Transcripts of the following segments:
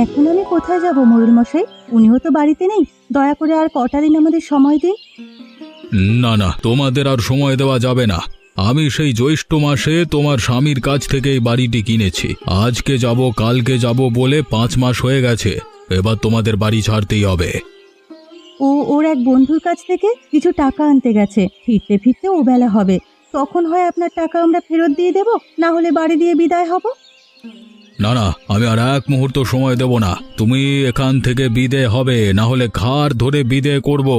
এখন আমি কোথায় যাব মোড়ল মশাই? উনিও তো বাড়িতে নেই। দয়া করে আর কটা দিন আমাদের সময় দিন। না না, তোমাদের আর সময় দেওয়া যাবে না। আমি সেই জ্যৈষ্ঠ মাসে তোমার স্বামীর কাছ থেকে এই বাড়িটি কিনেছি। আজকে যাব কালকে যাব বলে 5 মাস হয়ে গেছে। এবার তোমাদের বাড়ি ছাড়তেই হবে। ও ওর এক বন্ধুর কাছ থেকে কিছু টাকা আনতে গেছে, ফিরতে ফিরতে ও বেলা হবে। তখন হয় আপনার টাকা আমরা ফেরত দিয়ে দেব, না হলে বাড়ি দিয়ে বিদায় হব। না না, আমি আর এক মুহূর্ত সময় দেব না। তুমি এখান থেকে বিদে হবে, না হলে ঘাড় ধরে বিদে করব।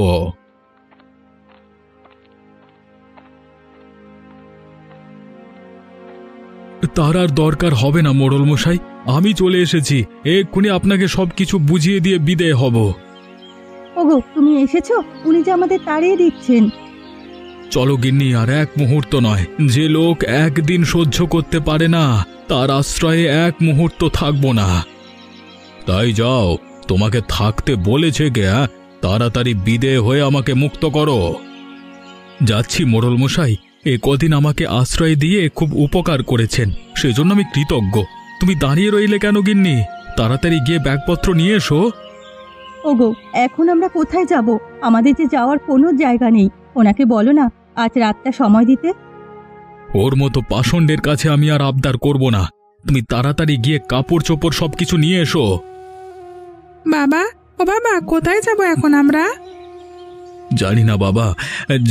তার আর দরকার হবে না মোড়ল মশাই, আমি চলে এসেছি। এক্ষুনি আপনাকে সবকিছু বুঝিয়ে দিয়ে বিদে হব। ওগো, তুমি এসেছো? উনি যে আমাদের তাড়িয়ে দিচ্ছেন। চলো গিন্নি, আর এক মুহূর্ত নয়। যে লোক একদিন সহ্য করতে পারে না, তার আশ্রয়ে এক মুহূর্ত থাকবো না। তাই যাও, তোমাকে থাকতে বলেছে কে? তাড়াতাড়ি বিদে হয়ে আমাকে মুক্ত করো। যাচ্ছি মোড়ল মশাই, এ কদিন আমাকে আশ্রয় দিয়ে খুব উপকার করেছেন, সেজন্য আমি কৃতজ্ঞ। তুমি দাঁড়িয়ে রইলে কেন গিন্নি? তাড়াতাড়ি গিয়ে ব্যাগপত্র নিয়ে এসো। ওগো, এখন আমরা কোথায় যাব? আমাদের যে যাওয়ার কোনো জায়গা নেই। ওনাকে বলো না আজ রাতটা সময় দিতে। ওর মতো পাষণ্ডের কাছে আমি আর আবদার করব না। তুমি তাড়াতাড়ি গিয়ে কাপড় চোপড় সবকিছু নিয়ে এসো। বাবা, ও বাবা, কোথায় যাব এখন আমরা? জানি না বাবা,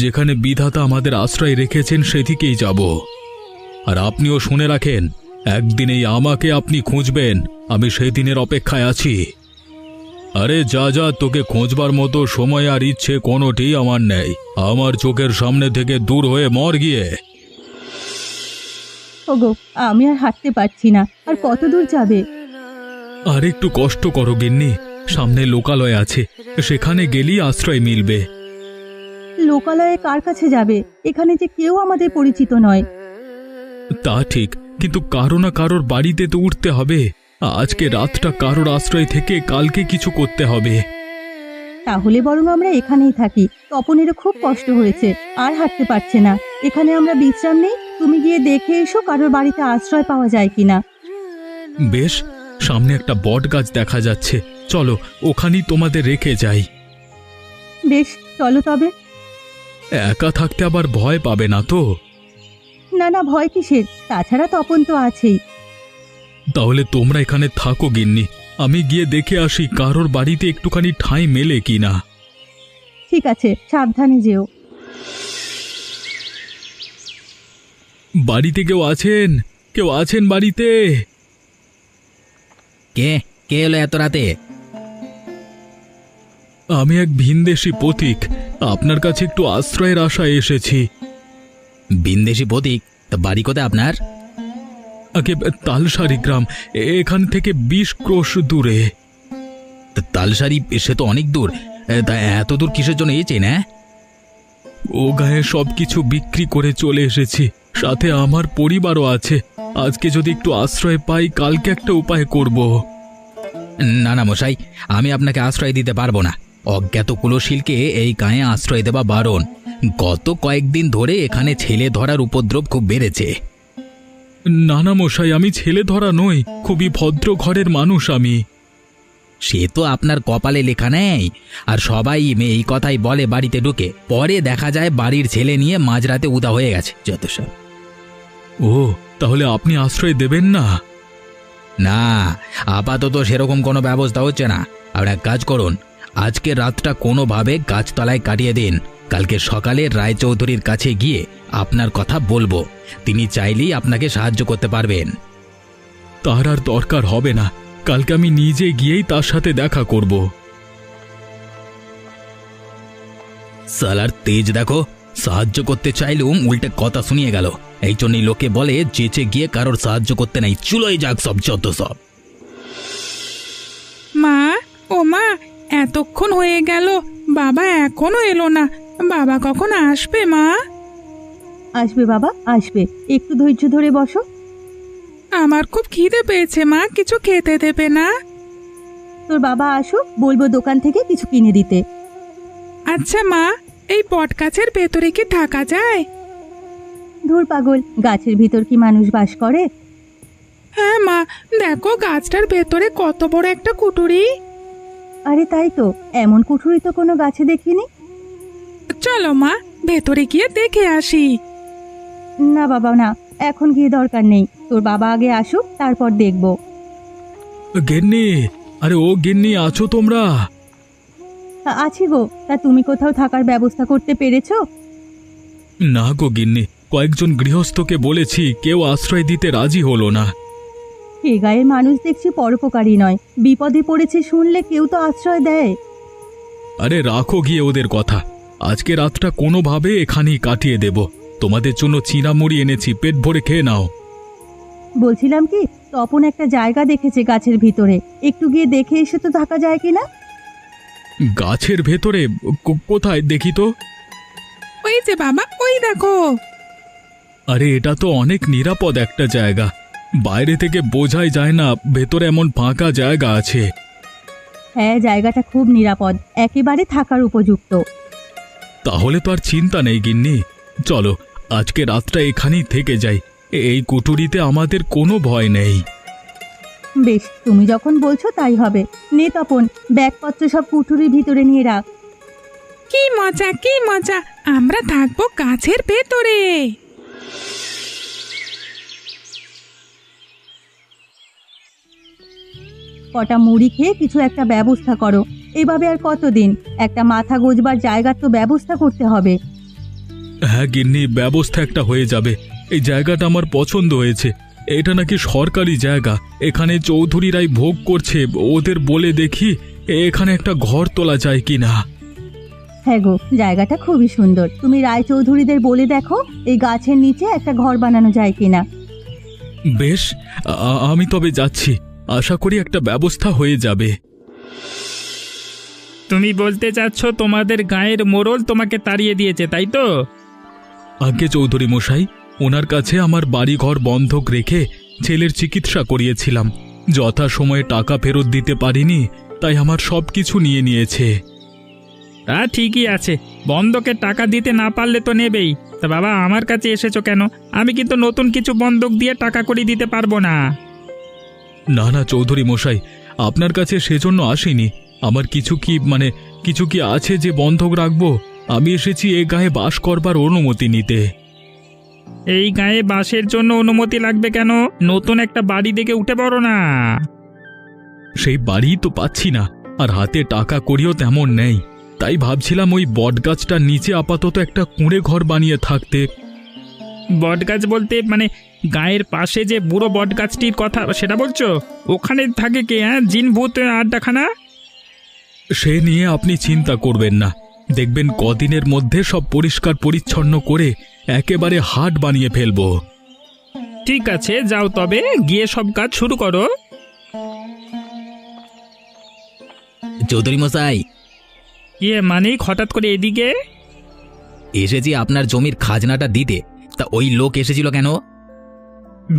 যেখানে বিধাতা আমাদের আশ্রয় রেখেছেন সেদিকেই যাব। আর আপনিও শুনে রাখেন, একদিনেই আমাকে আপনি খুঁজবেন। আমি সেই দিনের অপেক্ষায় আছি। আরে যা যা, তোকে খোঁজবার মতো সময় আর ইচ্ছে কোনোটি আমার নেই। আমার চোখের সামনে থেকে দূর হয়ে মর গিয়ে। ওগো, আমি আর হাঁটতে পারছি না। আর কত দূর যাবে? আর একটু কষ্ট করো গিন্নি, সামনে লোকালয় আছে, সেখানে গেলেই আশ্রয় মিলবে। লোকালয়ে কার কাছে যাবে? এখানে যে কেউ আমাদের পরিচিত নয়। তা ঠিক, কিন্তু কারো না কারোর বাড়িতে তো উঠতে হবে। আজকে রাতটা কারোর আশ্রয় থেকে কালকে কিছু করতে হবে। তাহলে বরং আমরা এখানেই থাকি। তপনেরও খুব কষ্ট হয়েছে, আর হাঁটতে পারছে না। এখানে আমরা বিশ্রাম নেই। তুমি গিয়ে দেখে এসো কারোর বাড়িতে আশ্রয় পাওয়া যায় কিনা। বেশ, সামনে একটা বট গাছ দেখা যাচ্ছে, চলো ওখানেই তোমাদের রেখে যাই। বেশ, চলো তবে। একা থাকতে আবার ভয় পাবে না তো? না না, ভয় কিসের? তাছাড়া তপন তো আছেই। তাহলে তোমরা এখানে থাকো গিন্নি, আমি গিয়ে দেখে আসি কারোর বাড়িতে একটুখানি ঠাঁই মেলে কিনা। ঠিক আছে, সাবধানে যেও। বাড়িতে কেউ আছেন? কেউ আছেন বাড়িতে? কে কে এলো এত রাতে? আমি এক ভিনদেশী পথিক, আপনার কাছে একটু আশ্রয়ের আশায় এসেছি। বিন্দেশি প্রতীক? তা বাড়ি কোথায় আপনার? আগে তালসারি গ্রাম, এখান থেকে 20 ক্রোশ দূরে। তা তালসারি, সে তো অনেক দূর। তা এত দূর কিসের জন্য এসেছেন? হ্যাঁ, ও গায়ে সবকিছু বিক্রি করে চলে এসেছি, সাথে আমার পরিবারও আছে। আজকে যদি একটু আশ্রয় পাই, কালকে একটা উপায় করব। না না মশাই, আমি আপনাকে আশ্রয় দিতে পারবো না। অজ্ঞাত কুলশীলকে এই গায়ে আশ্রয় দেওয়া বারণ। গত কয়েকদিন ধরে এখানে ছেলে ধরার উপদ্রব খুব বেড়েছে। না না মশাই, আমি ছেলে ধরা নই, খুবই ভদ্র ঘরের মানুষ আমি। সে তো আপনার কপালে লেখা নেই। আর সবাই এই কথাই বলে বাড়িতে ঢুকে, পরে দেখা যায় বাড়ির ছেলে নিয়ে মাঝরাতে উদা হয়ে গেছে যত সব। ও, তাহলে আপনি আশ্রয় দেবেন না? না, আপাতত সেরকম কোনো ব্যবস্থা হচ্ছে না। আর এক কাজ করুন, আজকে রাতটা কোনোভাবে গাছতলায় কাটিয়ে দিন। কালকে সকালে রায়চৌধুরীর কাছে গিয়ে আপনার কথা বলবো। তিনি চাইলেই আপনাকে সাহায্য করতে পারবেন। তার আর দরকার হবে না, কালকে আমি নিজে গিয়েই তার সাথে দেখা করব। সালার তেজ দেখো, সাহায্য করতে চাইলেও উল্টে কথা শুনিয়ে গেল। এই জন্যই লোকে বলে চেঁচে গিয়ে কারোর সাহায্য করতে নাই, চুলোই যাক সব যত সব। মা, ও মা, এতক্ষণ হয়ে গেল, বাবা এখনো এলো না। বাবা কখন আসবে মা? আসবে বাবা, আসবে। একটু ধৈর্য ধরে বসো। আমার খুব খিদে পেয়েছে মা, কিছু খেতে দেবে না? তোর বাবা আসুক, বলবো দোকান থেকে কিছু কিনে দিতে। আচ্ছা মা, এই বট গাছের ভেতরে কি থাকা যায়? ধুর পাগল, গাছের ভিতর কি মানুষ বাস করে? হ্যাঁ মা, দেখো গাছটার ভেতরে কত বড় একটা কুটুরি। আরে তাই তো, এমন কুঠুরি তো কোনো গাছে দেখিনি। চলো মা, ভেতরে গিয়ে দেখে আসি। না বাবা না, এখন গিয়ে দরকার নেই, তোর বাবা আগে আসুক তারপর দেখব। গিন্নি, আরে ও গিন্নি, আছো তোমরা? আছি গো, তা তুমি কোথাও থাকার ব্যবস্থা করতে পেরেছো? না গো গিন্নি, কয়েকজন গৃহস্থকে বলেছি, কেউ আশ্রয় দিতে রাজি হলো না। এ গায়ের মানুষ দেখছি পরোপকারী নয়, বিপদে পড়েছে শুনলে কেউ তো আশ্রয় দেয়। আরে রাখো গিয়ে ওদের কথা, আজকে রাতটা কোনোভাবে এখানেই কাটিয়ে দেব। তোমাদের জন্য চিনা মুড়ি এনেছি, পেট ভরে খেয়ে নাও। বলছিলাম কি, তপন একটা জায়গা দেখেছে গাছের ভিতরে, একটু গিয়ে দেখে এসে তো থাকা যায় কিনা? গাছের ভেতরে? কোথায় দেখি তো। ওই যে বাবা, ওই দেখো। আরে এটা তো অনেক নিরাপদ একটা জায়গা, বাইরে থেকে বোঝাই যায় না ভেতরে এমন ফাঁকা জায়গা আছে। হ্যাঁ, জায়গাটা খুব নিরাপদ, একেবারে থাকার উপযুক্ত। তাহলে তো আর চিন্তা নেই গিন্নি, চলো আজকে রাতটা এখানেই থেকে যাই। এই কুটুরিতে আমাদের কোনো ভয় নেই। বেশ, তুমি যখন বলছো তাই হবে। নে তপন, ব্যাগপত্র সব কুঠুরির ভিতরে নিয়ে রাখ। কি মজা, কি মজা, আমরা থাকবো গাছের ভেতরে। কটা মুড়ি খেয়ে কিছু একটা ব্যবস্থা করো। এভাবে আর কতদিন? একটা মাথা গোজবার জায়গার তো ব্যবস্থা করতে হবে। হ্যাঁ গিন্নি, ব্যবস্থা একটা হয়ে যাবে। এই জায়গাটা আমার পছন্দ হয়েছে, এটা নাকি সরকারি জায়গা, এখানে চৌধুরীরাই ভোগ করছে। ওদের বলে দেখি এখানে একটা ঘর তোলা যায় কিনা। হ্যাঁ গো, জায়গাটা খুবই সুন্দর, তুমি রায়চৌধুরীদের বলে দেখো এই গাছের নিচে একটা ঘর বানানো যায় কিনা। বেশ, আমি তবে যাচ্ছি, আশা করি একটা ব্যবস্থা হয়ে যাবে। তুমি বলতে চাচ্ছ তোমাদের গায়ের মোড়ল তোমাকে তাড়িয়ে দিয়েছে, তাই তো? আগে চৌধুরী মশাই, ওনার কাছে আমার বাড়িঘর বন্ধক রেখে ছেলের চিকিৎসা করিয়েছিলাম, যথাসময়ে টাকা ফেরত দিতে পারিনি, তাই আমার সব কিছু নিয়ে নিয়েছে। তা ঠিকই আছে, বন্ধকে টাকা দিতে না পারলে তো নেবেই। তা বাবা, আমার কাছে এসেছো কেন? আমি কিন্তু নতুন কিছু বন্ধক দিয়ে টাকা করে দিতে পারবো না। না না চৌধুরী মশাই, আপনার কাছে সেজন্য আসিনি। আমার কিছু কি আছে যে বন্ধক রাখবো? আমি এসেছি এ গায়ে বাস করবার অনুমতি নিতে। এই গায়ে বাসের জন্য অনুমতি লাগবে কেন? নতুন একটা বাড়ি দেখে উঠে পড়ো না। সেই বাড়িই তো পাচ্ছি না, আর হাতে টাকা করিও তেমন নেই, তাই ভাবছিলাম ওই বটগাছটার নিচে আপাতত একটা কুঁড়ে ঘর বানিয়ে থাকতে। বটগাছ বলতে গায়ের পাশে যে বুড়ো বটগাছটির কথা সেটা বলছো? ওখানে থাকে কে? হ্যাঁ, জিন ভূত আড্ডাখানা? সে নিয়ে আপনি চিন্তা করবেন না, দেখবেন কদিনের মধ্যে সব পরিষ্কার পরিচ্ছন্ন করে একেবারে হাট বানিয়ে ফেলবো। ঠিক আছে, যাও তবে, গিয়ে সব কাজ শুরু করো। চৌধুরী মশাই, হঠাৎ করে এদিকে? এসেছি আপনার জমির খাজনাটা দিতে। তা ওই লোক এসেছিল কেন?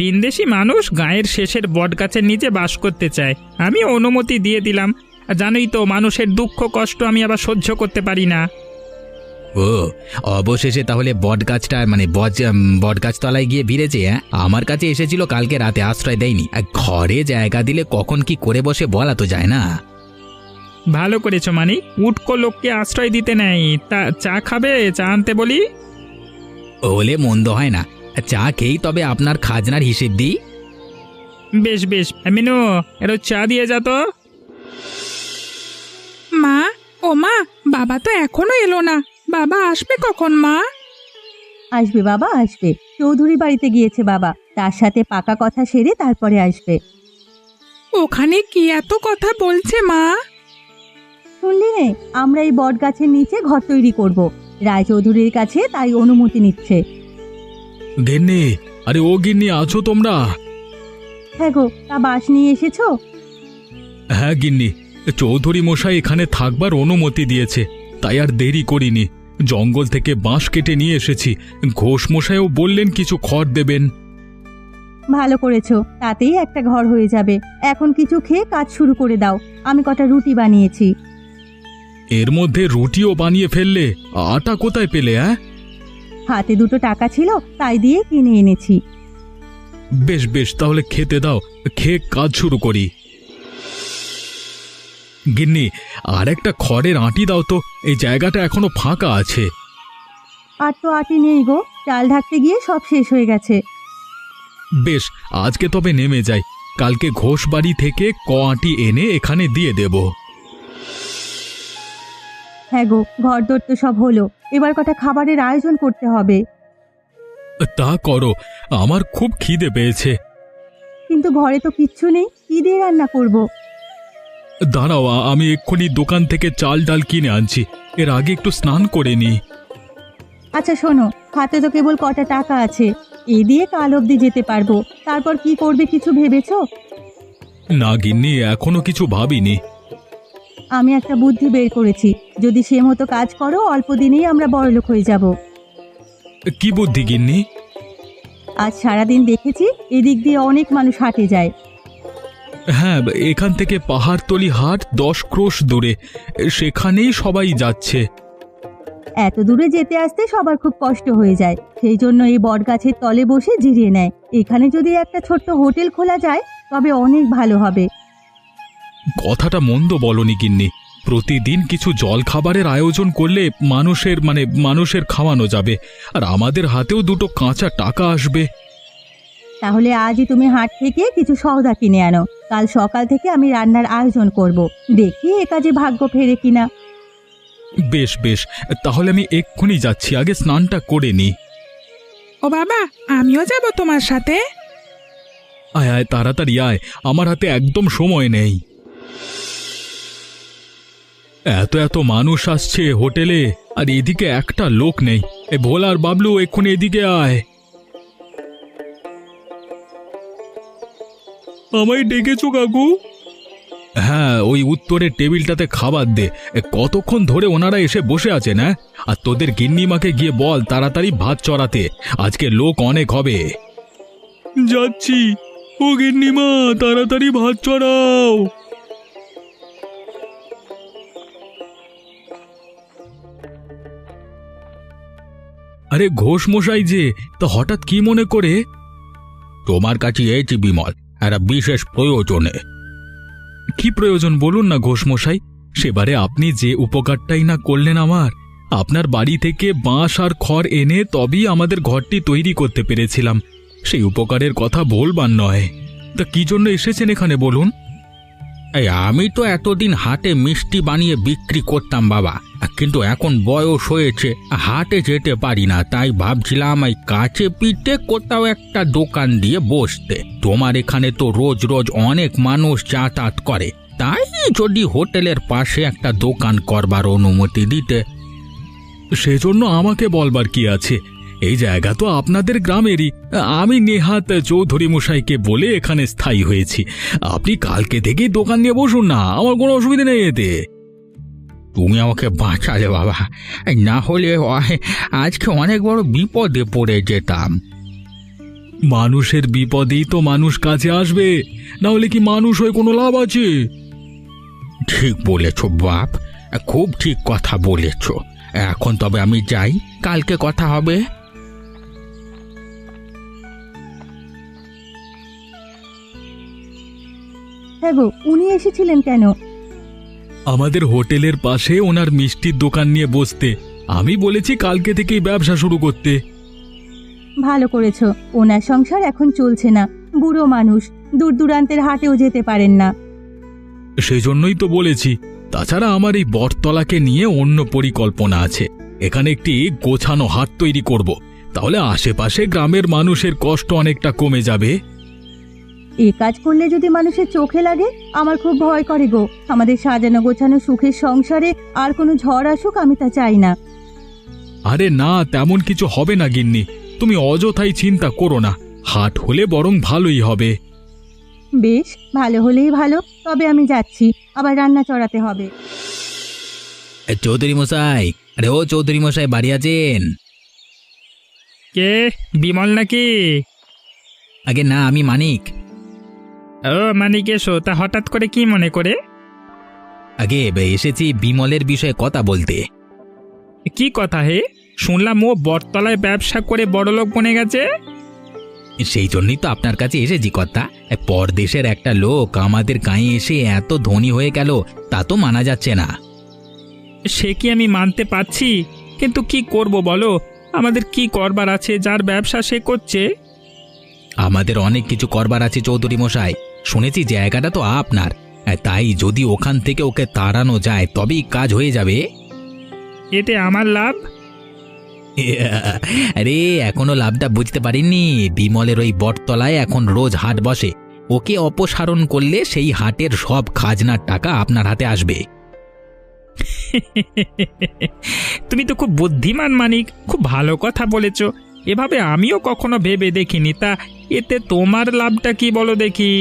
বিন্দেশি মানুষ গায়ের শেষের বটগাছের নিচে বাস করতে চায়, আমি অনুমতি দিয়ে দিলাম। আর জানোই তো, মানুষের দুঃখ কষ্ট আমি আবার সহ্য করতে পারি না। ও, অবশেষে তাহলে বটগাছটা বটগাছ তলায় গিয়ে ভিড়েছে। হ্যাঁ, আমার কাছে এসেছিল কালকে রাতে, আশ্রয় দেয়নি। ঘরে জায়গা দিলে কখন কি করে বসে বলা তো যায় না। ভালো করেছো উটকো লোককে আশ্রয় দিতে নেই। তা চা খাবে? চা আনতে বলি? হলে মন্দ হয় না, চা খেয়েই তবে আপনার খাজনার হিসেব দিই। বেশ বেশ, মিনু, এর চা দিয়ে যা তো। মা, ও মা, বাবা তো এখনো এলো না, বাবা আসবে কখন মা? আসবে বাবা, আসবে। চৌধুরী বাড়িতে গিয়েছে বাবা, তার সাথে পাকা কথা সেরে তারপরে আসবে। ওখানে কি এত কথা বলছে মা? শুনলি নে, আমরা এই বট গাছের নিচে ঘর তৈরি করব, রায়চৌধুরীর কাছে তাই অনুমতি নিচ্ছে। গিন্নি, আরে ও গিন্নি, আছো তোমরা? হ্যাঁ গো, তা বাস নিয়ে এসেছো? হ্যাঁ গিন্নি, চৌধুরী মশাই এখানে থাকবার অনুমতি দিয়েছে, তাই আর দেরি করিনি। জঙ্গল থেকে বাঁশ কেটে নিয়ে এসেছি, ঘোষ মশাইও বললেন কিছু খড় দেবেন। ভালো করেছো, তাতেই একটা ঘর হয়ে যাবে। এখন কিছু খেয়ে কাজ শুরু করে দাও, আমি কটা রুটি বানিয়েছি। এর মধ্যে রুটিও বানিয়ে ফেললে? আটা কোথায় পেলে? হাতে দুটো টাকা ছিল, তাই দিয়ে কিনে এনেছি। বেশ বেশ, তাহলে খেতে দাও, খেয়ে কাজ শুরু করি। গিন্নি, আর একটা খড়ের আঁটি দাও তো, এই জায়গাটা এখনো ফাঁকা আছে। আর তো আটি নেই গো, চাল ঢাকতে গিয়ে সব শেষ হয়ে গেছে। বেশ, আজকে তবে নেমে যাই, কালকে ঘোষ বাড়ি থেকে আঁটি এনে এখানে দিয়ে দেব। হ্যাঁ গো, ঘরদোর তো সব হলো, এবার কটা খাবারের আয়োজন করতে হবে। তা করো, আমার খুব খিদে পেয়েছে। কিন্তু ঘরে তো কিচ্ছু নেই, কি দিয়ে রান্না করব। দাঁড়াও, আমি এক্ষুনি দোকান থেকে চাল ডাল কিনে আনছি, এর আগে একটু স্নান করে নি। আচ্ছা শোনো, হাতে তো কেবল কটা টাকা আছে, এই দিয়ে কাল অবধি যেতে পারবো, তারপর কি করবে কিছু ভেবেছো? না গিন্নি, এখনো কিছু ভাবিনি। আমি একটা বুদ্ধি বের করেছি, যদি সে মতো কাজ করো অল্প দিনেই আমরা বড়লোক হয়ে যাব। কি বুদ্ধি গিন্নি? আজ সারাদিন দেখেছি এদিক দিয়ে অনেক মানুষ হাটে যায়। হ্যাঁ, এখান থেকে পাহাড়তলি হাট 10 ক্রোশ দূরে, সেখানেই সবাই যাচ্ছে। এত দূরে যেতে আসতে সবার খুব কষ্ট হয়ে যায়, সেই জন্য এই বটগাছের তলে বসে জিরিয়ে নেয়। এখানে যদি একটা ছোট্ট হোটেল খোলা যায় তবে অনেক ভালো হবে। কথাটা মন্দ বলনি গিন্নি, প্রতিদিন কিছু জল খাবারের আয়োজন করলে মানুষের খাওয়ানো যাবে, আর আমাদের হাতেও দুটো কাঁচা টাকা আসবে। তাহলে আজই তুমি হাট থেকে কিছু সওদা কিনে আনো, কাল সকাল থেকে আমি রান্নার আয়োজন করব, দেখি এ কাজে ভাগ্য ফেরে কিনা। বেশ বেশ, তাহলে আমি এক্ষুনি যাচ্ছি, আগে স্নানটা করে নি। ও বাবা, আমিও যাব তোমার সাথে। আয় আয়, তাড়াতাড়ি আয়, আমার হাতে একদম সময় নেই। এত এত মানুষ আসছে হোটেলে, আর এদিকে একটা লোক নেই। এ ভোলা আর বাবলু, এক্ষুনি এদিকে আয়। আমায় ডেকেছো কাকু? হ্যাঁ, ওই উত্তরের টেবিলটাতে খাবার দে, কতক্ষণ ধরে ওনারা এসে বসে আছেন। হ্যাঁ, আর তোদের গিন্নিমাকে গিয়ে বল তাড়াতাড়ি ভাত চড়াতে, আজকে লোক অনেক হবে। যাচ্ছি। ও গিন্নিমা, তাড়াতাড়ি ভাত চড়াও। আরে ঘোষ মশাই যে, তা হঠাৎ কি মনে করে? তোমার কাছে এসেছি বিমল, একটা বিশেষ প্রয়োজনে। কি প্রয়োজন বলুন না ঘোষ মশাই, সেবারে আপনি যে উপকারটাই না করলেন আমার, আপনার বাড়ি থেকে বাঁশ আর খড় এনে তবেই আমাদের ঘরটি তৈরি করতে পেরেছিলাম, সেই উপকারের কথা বলবার নয়। তা কি জন্য এসেছেন এখানে বলুন? এই আমি তো এতদিন হাটে মিষ্টি বানিয়ে বিক্রি করতাম বাবা, কিন্তু এখন বয়স হয়েছে, হাটে যেতে পারি না, তাই ভাবছিলাম এই কাছে পিঠে কোথাও একটা দোকান দিয়ে বসতে। তোমার এখানে তো রোজ রোজ অনেক মানুষ যাতায়াত করে, তাই যদি হোটেলের পাশে একটা দোকান করবার অনুমতি দিতে। সেজন্য আমাকে বলবার কি আছে, এই জায়গা তো আপনাদের গ্রামেরই। আমি নেহাত চৌধুরী মশাইকে বলে এখানে স্থায়ী হয়েছি। আপনি কালকে থেকেই দোকান নিয়ে বসুন না, আমার কোনো অসুবিধা নেই এতে। তুমি আমাকে বাঁচালে বাবা, না হলে আজকে অনেক বড় বিপদে পড়ে যেতাম। মানুষের বিপদেই তো মানুষ কাছে আসবে, না হলে কি মানুষ হয়ে কোনো লাভ আছে? ঠিক বলেছ বাপ, খুব ঠিক কথা বলেছ। এখন তবে আমি যাই, কালকে কথা হবে। হ্যাঁ গো, উনি এসেছিলেন কেন? আমাদের হোটেলের পাশে ওনার মিষ্টির দোকান নিয়ে বসতে, আমি বলেছি কালকে থেকেই ব্যবসা শুরু করতে। ভালো করেছো, ওনার সংসার এখন চলছে না, বুড়ো মানুষ, দূর দূরান্তের হাটেও যেতে পারেন না। সেজন্যই তো বলেছি। তাছাড়া আমার এই বটতলাকে নিয়ে অন্য পরিকল্পনা আছে, এখানে একটি গোছানো হাট তৈরি করব, তাহলে আশেপাশে গ্রামের মানুষের কষ্ট অনেকটা কমে যাবে। এই কাজ করলে যদি মানুষের চোখে লাগে, আমার খুব ভয় করে গো। আমাদের সাজানো গোছানো সুখের সংসারে আর কোনো ঝড় আসুক আমি তা চাই না। আরে না, তেমন কিছু হবে না গিন্নি, তুমি অযথাই চিন্তা করো না, হাট হলে বরং ভালোই হবে। বেশ, ভালো হলেই ভালো, তবে আমি যাচ্ছি, আবার রান্না চড়াতে হবে। চৌধুরী মশাই, আরে ও চৌধুরী মশাই, বাড়ি আছেন? কে, বিমল নাকি? আগে না, আমি মানিক। ও মানিক, এসো। তা হঠাৎ করে কি মনে করে? আগে এসেছি বিমলের বিষয়ে কথা বলতে। কি কথা হে? শুনলাম ও বটতলায় ব্যবসা করে বড়লোক বনে গেছে। সেই জন্যই তো আপনার কাছে এসেছি কর্তা। পরদেশের একটা লোক আমাদের গাঁয়ে এসে এত ধনী হয়ে গেল, তা তো মানা যাচ্ছে না। সে কি আমি মানতে পারছি, কিন্তু কি করব বলো? আমাদের কি করবার আছে? যার ব্যবসা সে করছে। আমাদের অনেক কিছু করবার আছে চৌধুরী মশাই। শুনেছি জায়গাটা তো আপনার, তাই যদি ওখান থেকে ওকে তাড়ানো যায় তবেই কাজ হয়ে যাবে। এতে আমার লাভ? আরে এখনো লাভটা বুঝতে পারিনি। বিমলের ওই বটতলায় এখন রোজ হাট বসে, ওকে অপসারণ করলে সেই হাটের সব খাজনার টাকা আপনার হাতে আসবে। তুমি তো খুব বুদ্ধিমান মানিক, খুব ভালো কথা বলেছ। এভাবে আমিও কখনো ভেবে দেখিনি। তা এতে তোমার লাভটা কি বলো দেখি?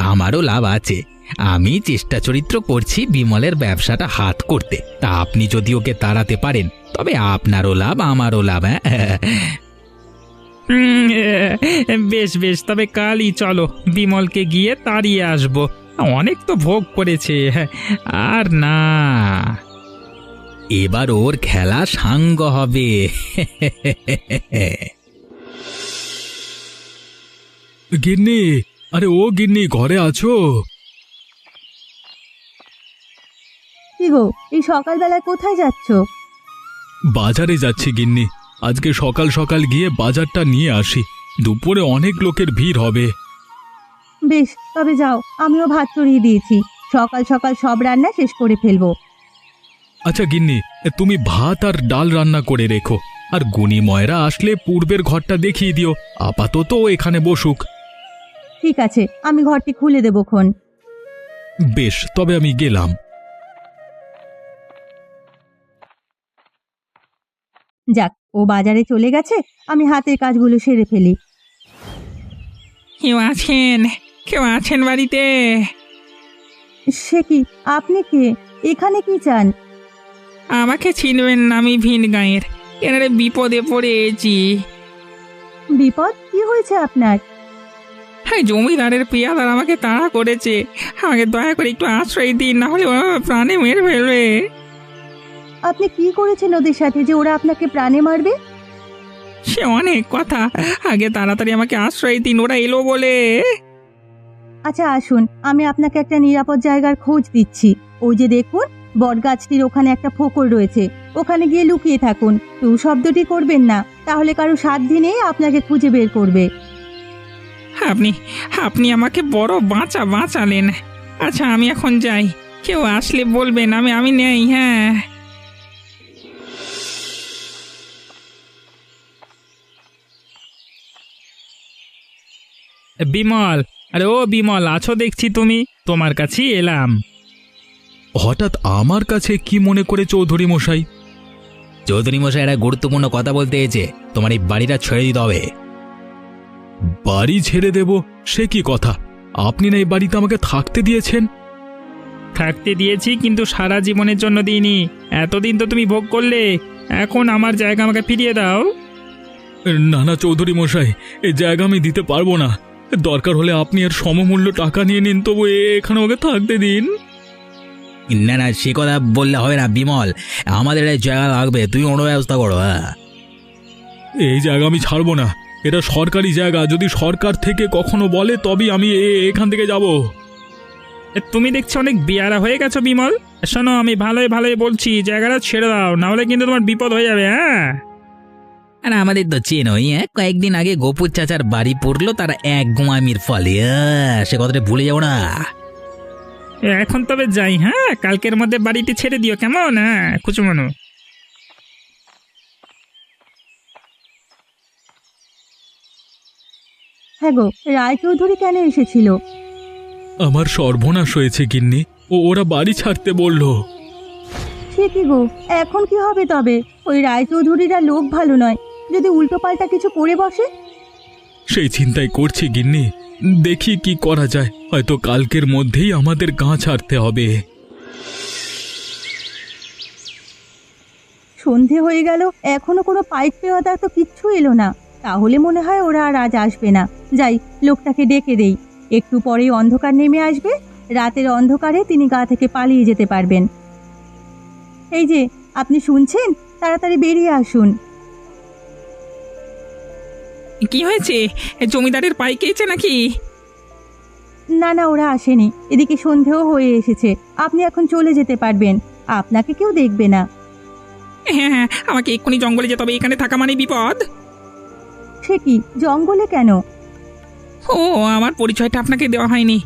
আমারও লাভ আছে। আমি চেষ্টা চরিত্র করছি বিমলের ব্যবসাটা হাত করতে। তা আপনি যদি ওকে তাড়াতে পারেন তবে আপনারও লাভ আমারও লাভ। বেশ বেশ, তবে কালই চলো, বিমলকে গিয়ে তাড়িয়ে আসবো। অনেক তো ভোগ করেছে, আর না। এবার ওর খেলা সাঙ্গ হবে। গিন্নি, আরে ও গিন্নি, ঘরে আছো? কি গো, এই সকালবেলায় কোথায় যাচ্ছ? বাজারে যাচ্ছি গিন্নি। আজকে সকাল সকাল গিয়ে বাজারটা নিয়ে আসি, দুপুরে অনেক লোকের ভিড় হবে। বেশ, তবে যাও, আমিও ভাত চড়িয়ে দিয়েছি। সকাল সকাল সব রান্না শেষ করে ফেলবো। আচ্ছা গিন্নি, তুমি ভাত আর ডাল রান্না করে রেখো, আর গুণী ময়রা আসলে পূর্বের ঘরটা দেখিয়ে দিও। আপাতত ও এখানে বসুক। ঠিক আছে, আমি ঘরটি খুলে দেবো খন। বেশ, তবে আমি গেলাম। যাক, ও বাজারে চলে গেছে, আমি হাতের কাজগুলো সেরে ফেলি। কেউ আছেন? কেউ আছেন বাড়িতে? সে কি, আপনি কে? এখানে কি চান? আমাকে চিনবেন না, আমি ভিন গাঁয়ের। এনারে বিপদে পড়েছি। বিপদ? কি হয়েছে আপনার? হ্যাঁ, জমিদারের পেয়াদার আমাকে তাড়া করেছে। আমাকে দয়া করে একটু আশ্রয় দিন, না হলে ওরা প্রাণে মেরে ফেলবে। আপনি কি করেছেন ওদের সাথে যে ওরা আপনাকে প্রাণে মারবে? সে অনেক কথা, আগে তাড়াতাড়ি আমাকে আশ্রয় দিন, ওরা এলো বলে। আচ্ছা আসুন, আমি আপনাকে একটা নিরাপদ জায়গার খোঁজ দিচ্ছি। ওই যে দেখুন, বটগাছটির ওখানে একটা ফোকর রয়েছে, ওখানে গিয়ে লুকিয়ে থাকুন। টু শব্দটি করবেন না, তাহলে কারো সাধ্যি নেই আপনাকে খুঁজে বের করবে। আপনি আপনি আমাকে বড় বাঁচালেন। আচ্ছা, আমি এখন যাই। কেউ আসলে বলবেন আমি নেই। হ্যাঁ, বিমল, আরে ও বিমল, আছো দেখছি তুমি, তোমার কাছেই এলাম। হঠাৎ আমার কাছে কি মনে করে চৌধুরী মশাই? চৌধুরী মশাই একটা গুরুত্বপূর্ণ কথা বলতে এসেছে। তোমার এই বাড়িটা ছেড়ে দিতে হবে। বাড়ি ছেড়ে দেব? সে কি কথা? আপনি না এই বাড়িতে আমাকে থাকতে দিয়েছেন। থাকতে দিয়েছি, কিন্তু সারা জীবনের জন্য দিইনি। এতদিন তো তুমি ভোগ করলে, এখন আমার জায়গা আমাকে ফিরিয়ে দাও। না না চৌধুরী মশাই, এই জায়গা আমি দিতে পারবো না। দরকার হলে আপনি এর সমমূল্য টাকা নিয়ে নিন, তবু এখানে ওকে থাকতে দিন। না না, সে কথা বললে হবে না বিমল। আমাদের এই জায়গা লাগবে, তুমি অন্য ব্যবস্থা করো। এই জায়গা আমি ছাড়বো না, এটা সরকারি জায়গা। যদি সরকার থেকে কখনো বলে তবেই আমি এখান থেকে যাব। তুমি দেখছি অনেক বেয়ারা হয়ে গেছো বিমল। শোনো, আমি ভালোই ভালোই বলছি, জায়গাটা ছেড়ে দাও, না হলে কিন্তু তোমার বিপদ হয়ে যাবে। হ্যাঁ, আর আমাদের তো চেনই, কয়েকদিন আগে গোপুর চাচার বাড়ি পড়লো তার এক গুমামির ফলে। সে কথাটা ভুলে যাবো না। এখন তবে যাই। হ্যাঁ, কালকের মধ্যে বাড়িটি ছেড়ে দিও, কেমন? হ্যাঁ, কুচুমনু। হ্যাঁ গো, রায়চৌধুরী কেন এসেছিল? আমার সর্বনাশ হয়েছে গিন্নি, ওরা বাড়ি ছাড়তে বলল। সে কি গো, এখন কি হবে তবে? ওই রায়চৌধুরীরা লোক ভালো নয়, যদি উল্টোপাল্টা কিছু করে বসে। সেই চিন্তাই করছি গিন্নি, দেখি কি করা যায়। হয়তো কালকের মধ্যেই আমাদের গাঁ ছাড়তে হবে। সন্ধে হয়ে গেল, এখনো কোনো পাইপ পেওয়াদা তো কিচ্ছু এলো না। তাহলে মনে হয় ওরা আর আজ আসবে না। যাই, লোকটাকে ডেকে দেই, একটু পরেই অন্ধকার নেমে আসবে। রাতের অন্ধকারে তিনি গা থেকে পালিয়ে যেতে পারবেন। এই যে, আপনি শুনছেন? তাড়াতাড়ি বেরিয়ে আসুন। কি হয়েছে? জমিদারের পাই খেয়েছে নাকি? না না, ওরা আসেনি। এদিকে সন্ধেও হয়ে এসেছে, আপনি এখন চলে যেতে পারবেন, আপনাকে কেউ দেখবে না। হ্যাঁ হ্যাঁ, আমাকে এক্ষুনি জঙ্গলে যেতে হবে, এখানে থাকা মানে বিপদ। সে কি, জঙ্গলে কেন? ও, আমার পরিচয়টা আপনাকে দেওয়া হয়নি।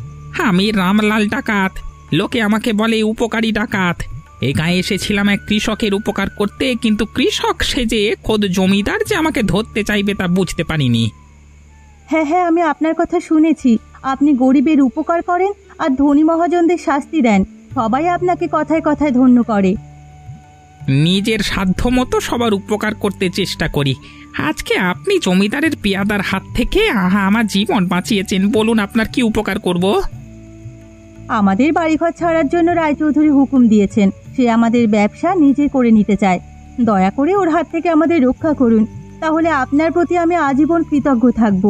আমি রামলাল ডাকাত, লোকে আমাকে বলে উপকারী ডাকাত। এই গায়ে এসেছিলাম এক কৃষকের উপকার করতে, কিন্তু কৃষক সেজে খোদ জমিদার যে আমাকে ধরতে চাইবে তা বুঝতে পারিনি। হ্যাঁ হ্যাঁ, আমি আপনার কথা শুনেছি। আপনি গরিবের উপকার করেন আর ধনী মহাজনদের শাস্তি দেন। সবাই আপনাকে কথায় কথায় ধন্য করে। নিজের সাধ্য মতো সবার উপকার করতে চেষ্টা করি। আজকে আপনি জমিদারের পেয়াদার হাত থেকে আমার জীবন বাঁচিয়েছেন, বলুন আপনার কি উপকার করব? আমাদের বাড়িঘর ছাড়ার জন্য রায়চৌধুরী হুকুম দিয়েছেন। সে আমাদের ব্যবসা নিজে করে নিতে চায়। দয়া করে ওর হাত থেকে আমাদের রক্ষা করুন, তাহলে আপনার প্রতি আমি আজীবন কৃতজ্ঞ থাকব।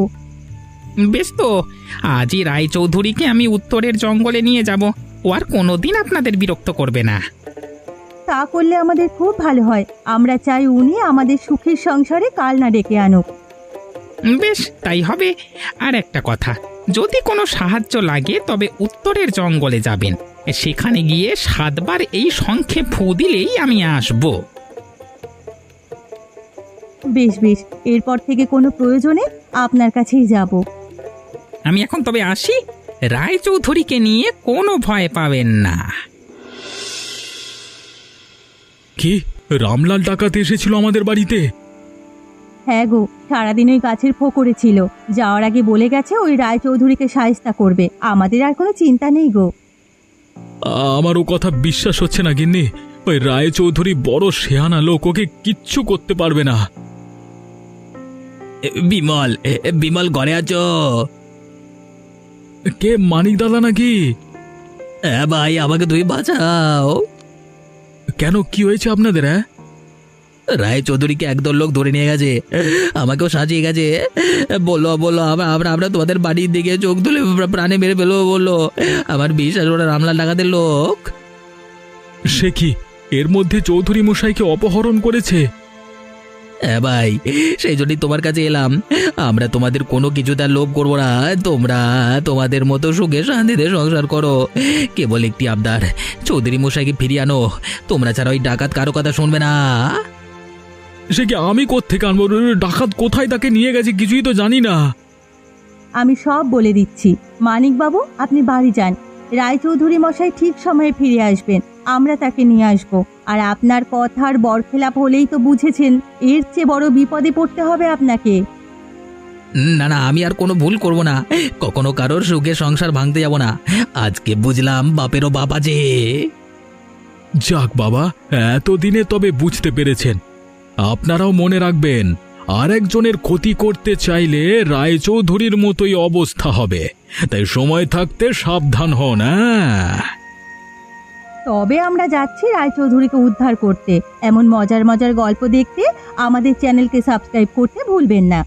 বেশ তো, আজই রায়চৌধুরীকে আমি উত্তরের জঙ্গলে নিয়ে যাব। ও আর কোনোদিন আপনাদের বিরক্ত করবে না। তা করলে আমাদের খুব ভালো হয়। আমরা চাই উনি আমাদের সুখের সংসারে কাল না ডেকে আনুক। বেশ, তাই হবে। আর একটা কথা, যদি কোনো সাহায্য লাগে তবে উত্তরের জঙ্গলে যাবেন। সেখানে গিয়ে 7 বার এই শঙ্খে ফু দিলেই আমি আসব। বেশ বেশ, এরপর থেকে কোনো প্রয়োজনে আপনার কাছেই যাব। আমি এখন তবে আসি। রায়চৌধুরীকে নিয়ে কোনো ভয় পাবেন না। কি, রামলাল ডাকাত এসেছিল আমাদের বাড়িতে? হ্যাঁ গো, সারাদিন ওই গাছের ফোকরে ছিল। যাওয়ার আগে বলে গেছে ওই রায়চৌধুরীকে শায়েস্তা করবে। আমাদের আর কোনো চিন্তা নেই গো। আমার ও কথা বিশ্বাস হচ্ছে না গিন্নি। ওই রায়চৌধুরী বড় শেয়ানা লোক, ওকে কিচ্ছু করতে পারবে না। বিমল, বিমল ঘরে আছো? কে, মানিক দাদা নাকি? হ্যাঁ ভাই, আমাকে তুমি বাঁচাও। কেন, কি হয়েছে আপনাদের? হ্যাঁ, রায় চৌধুরীকে একদল লোক ধরে নিয়ে গেছে, আমাকেও সাজিয়ে গেছে। বললো বললো আমরা তোমাদের বাড়ির দিকে চোখ তুলে প্রাণে মেরে ফেলো বললো। আমার বিশ্বাস, ওরা রামলাল ডাকাতের লোক। সে কি, এর মধ্যে চৌধুরী মশাইকে অপহরণ করেছে? হ্যাঁ ভাই, সেই জন্যই তোমার কাছে এলাম। আমরা তোমাদের কোনো কিছু তার লোভ করবো না। তোমরা তোমাদের মতো সুখে শান্তিতে সংসার করো। কেবল একটি আবদার, চৌধুরী মশাইকে ফিরিয়ে আনো। তোমরা ছাড়া ওই ডাকাত কারো কথা শুনবে না। সে কি, আমি কোত্থেকে আনবো? ডাকাত কোথায় তাকে নিয়ে গেছে কিছুই তো জানি না। আমি সব বলে দিচ্ছি। মানিকবাবু, আপনি বাড়ি যান। রায়চৌধুরী মশাই ঠিক সময়ে ফিরে আসবেন। আমরা তাকে নিয়ে আসব। আর আপনার কথার বরখেলাপ হলেই তো বুঝেছেন, এর চেয়ে বড় বিপদে পড়তে হবে আপনাকে। না না, আমি আর কোনো ভুল করব না। কখনো কারোর সুখে সংসার ভাঙতে যাব না। আজকে বুঝলাম বাপেরও বাপ আছে। যাক বাবা, এতদিনে তবে বুঝতে পেরেছেন। আপনারাও মনে রাখবেন, আর একজনের ক্ষতি করতে চাইলে রায়চৌধুরীর মতোই অবস্থা হবে। তাই সময় থাকতে সাবধান হন। তবে আমরা যাচ্ছি রায়চৌধুরীকে উদ্ধার করতে। এমন মজার মজার গল্প দেখতে আমাদের চ্যানেলকে সাবস্ক্রাইব করতে ভুলবেন না।